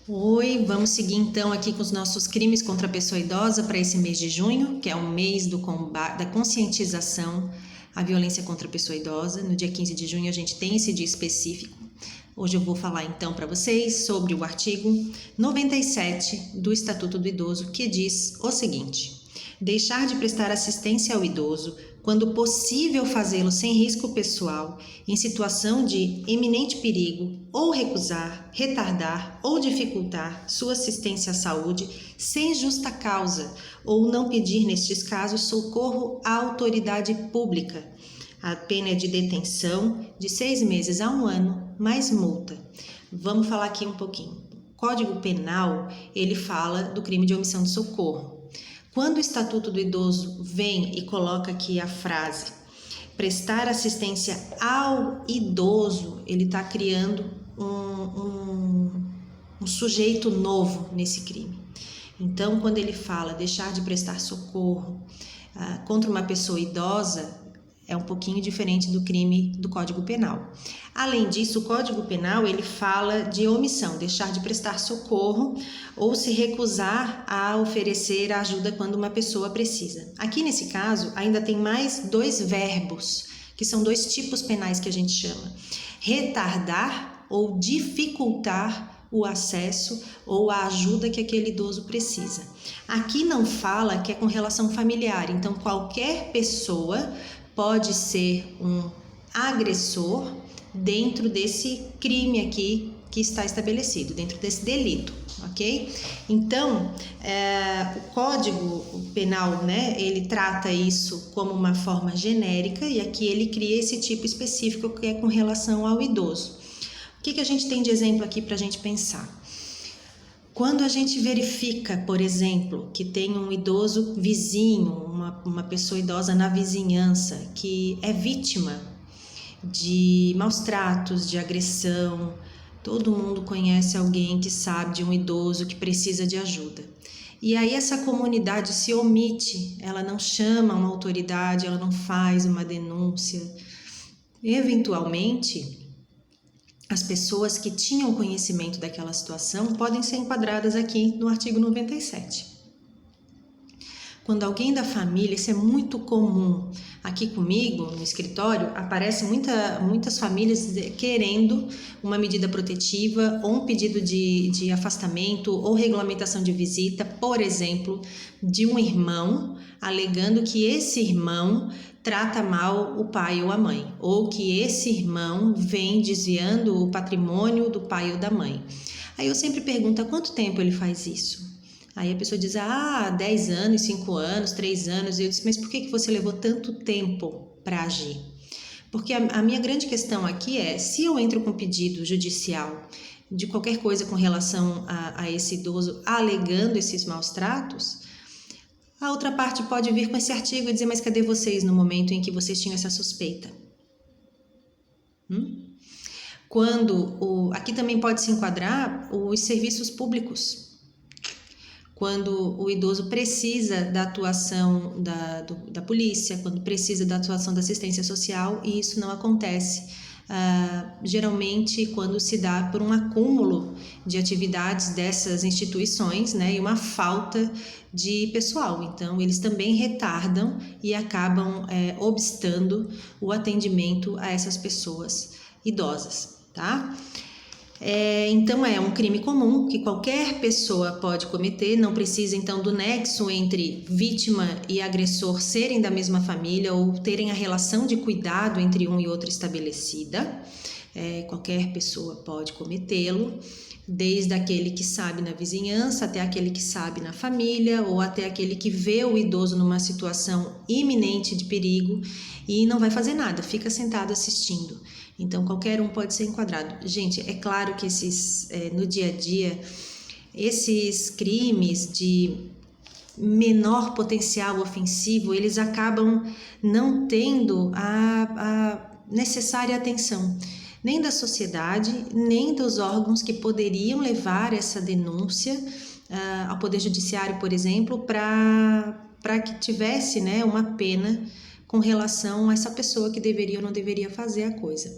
Oi, vamos seguir então aqui com os nossos crimes contra a pessoa idosa para esse mês de junho, que é o mês do combate, da conscientização à violência contra a pessoa idosa. No dia 15 de junho a gente tem esse dia específico. Hoje eu vou falar então para vocês sobre o artigo 97 do Estatuto do Idoso, que diz o seguinte: deixar de prestar assistência ao idoso, quando possível fazê-lo sem risco pessoal, em situação de eminente perigo, ou recusar, retardar ou dificultar sua assistência à saúde sem justa causa, ou não pedir nestes casos socorro à autoridade pública. A pena é de detenção de 6 meses a 1 ano, mais multa. Vamos falar aqui um pouquinho. O Código Penal, ele fala do crime de omissão de socorro. Quando o Estatuto do Idoso vem e coloca aqui a frase prestar assistência ao idoso, ele está criando um sujeito novo nesse crime. Então, quando ele fala deixar de prestar socorro contra uma pessoa idosa, é um pouquinho diferente do crime do Código Penal. Além disso, o Código Penal ele fala de omissão, deixar de prestar socorro ou se recusar a oferecer ajuda quando uma pessoa precisa. Aqui nesse caso, ainda tem mais 2 verbos, que são 2 tipos penais que a gente chama: retardar ou dificultar o acesso ou a ajuda que aquele idoso precisa. Aqui não fala que é com relação familiar, então qualquer pessoa pode ser um agressor dentro desse crime aqui que está estabelecido, dentro desse delito, ok? Então, o Código Penal, né, ele trata isso como uma forma genérica e aqui ele cria esse tipo específico que é com relação ao idoso. O que a gente tem de exemplo aqui para a gente pensar? Quando a gente verifica, por exemplo, que tem um idoso vizinho, uma pessoa idosa na vizinhança que é vítima de maus tratos, de agressão, todo mundo conhece alguém que sabe de um idoso que precisa de ajuda. E aí essa comunidade se omite, ela não chama uma autoridade, ela não faz uma denúncia. Eventualmente, as pessoas que tinham conhecimento daquela situação podem ser enquadradas aqui no artigo 97. Quando alguém da família, isso é muito comum. Aqui comigo, no escritório, aparece muitas famílias querendo uma medida protetiva ou um pedido de afastamento ou regulamentação de visita, por exemplo, de um irmão, alegando que esse irmão trata mal o pai ou a mãe, ou que esse irmão vem desviando o patrimônio do pai ou da mãe. Aí eu sempre pergunto, há quanto tempo ele faz isso? Aí a pessoa diz, 10 anos, 5 anos, 3 anos. Eu disse, mas por que você levou tanto tempo para agir? Porque a minha grande questão aqui é, se eu entro com pedido judicial de qualquer coisa com relação a esse idoso alegando esses maus tratos, a outra parte pode vir com esse artigo e dizer, mas cadê vocês no momento em que vocês tinham essa suspeita? Aqui também pode se enquadrar os serviços públicos. Quando o idoso precisa da atuação da polícia, quando precisa da atuação da assistência social, e isso não acontece. Geralmente quando se dá por um acúmulo de atividades dessas instituições, né, e uma falta de pessoal. Então, eles também retardam e acabam obstando o atendimento a essas pessoas idosas, tá? Então é um crime comum que qualquer pessoa pode cometer, não precisa então do nexo entre vítima e agressor serem da mesma família ou terem a relação de cuidado entre um e outro estabelecida. Qualquer pessoa pode cometê-lo, desde aquele que sabe na vizinhança até aquele que sabe na família ou até aquele que vê o idoso numa situação iminente de perigo e não vai fazer nada, fica sentado assistindo. Então, qualquer um pode ser enquadrado. Gente, é claro que no dia a dia, esses crimes de menor potencial ofensivo, eles acabam não tendo a necessária atenção, nem da sociedade, nem dos órgãos que poderiam levar essa denúncia ao Poder Judiciário, por exemplo, para que tivesse, uma pena com relação a essa pessoa que deveria ou não deveria fazer a coisa.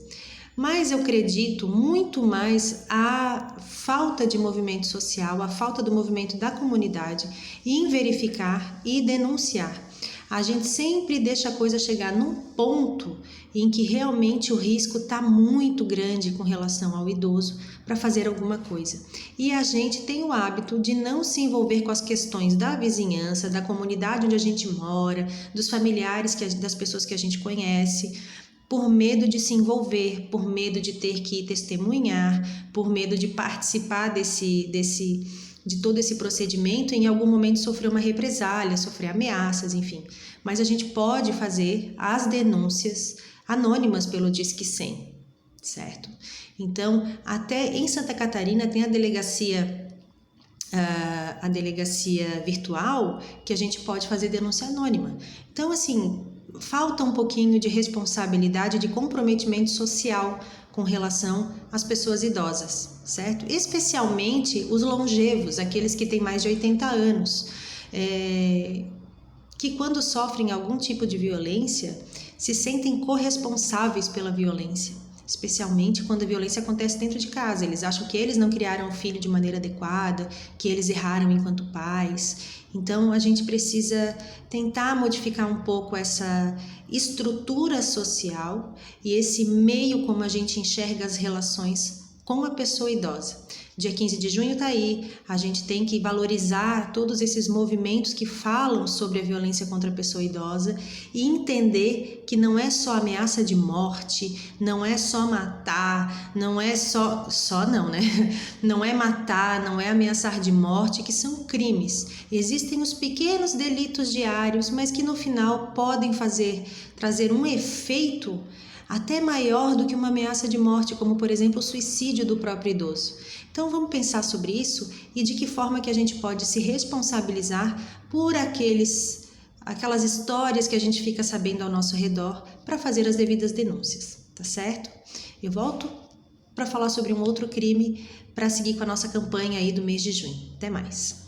Mas eu acredito muito mais a falta de movimento social, a falta do movimento da comunidade em verificar e denunciar. A gente sempre deixa a coisa chegar num ponto em que realmente o risco está muito grande com relação ao idoso para fazer alguma coisa. E a gente tem o hábito de não se envolver com as questões da vizinhança, da comunidade onde a gente mora, dos familiares, das pessoas que a gente conhece, por medo de se envolver, por medo de ter que testemunhar, por medo de participar de todo esse procedimento e em algum momento sofrer uma represália, sofrer ameaças, enfim. Mas a gente pode fazer as denúncias anônimas pelo Disque 100, certo? Então, até em Santa Catarina tem a delegacia virtual que a gente pode fazer denúncia anônima. Então, assim, falta um pouquinho de responsabilidade, de comprometimento social com relação às pessoas idosas, certo? Especialmente os longevos, aqueles que têm mais de 80 anos, que quando sofrem algum tipo de violência, se sentem corresponsáveis pela violência, especialmente quando a violência acontece dentro de casa. Eles acham que eles não criaram o filho de maneira adequada, que eles erraram enquanto pais. Então, a gente precisa tentar modificar um pouco essa estrutura social e esse meio como a gente enxerga as relações com a pessoa idosa. Dia 15 de junho está aí, a gente tem que valorizar todos esses movimentos que falam sobre a violência contra a pessoa idosa e entender que não é só ameaça de morte, não é só matar, não é não é matar, não é ameaçar de morte, que são crimes. Existem os pequenos delitos diários, mas que no final podem trazer um efeito até maior do que uma ameaça de morte, como por exemplo o suicídio do próprio idoso. Então vamos pensar sobre isso e de que forma que a gente pode se responsabilizar por aquelas histórias que a gente fica sabendo ao nosso redor para fazer as devidas denúncias, tá certo? Eu volto para falar sobre um outro crime para seguir com a nossa campanha aí do mês de junho. Até mais!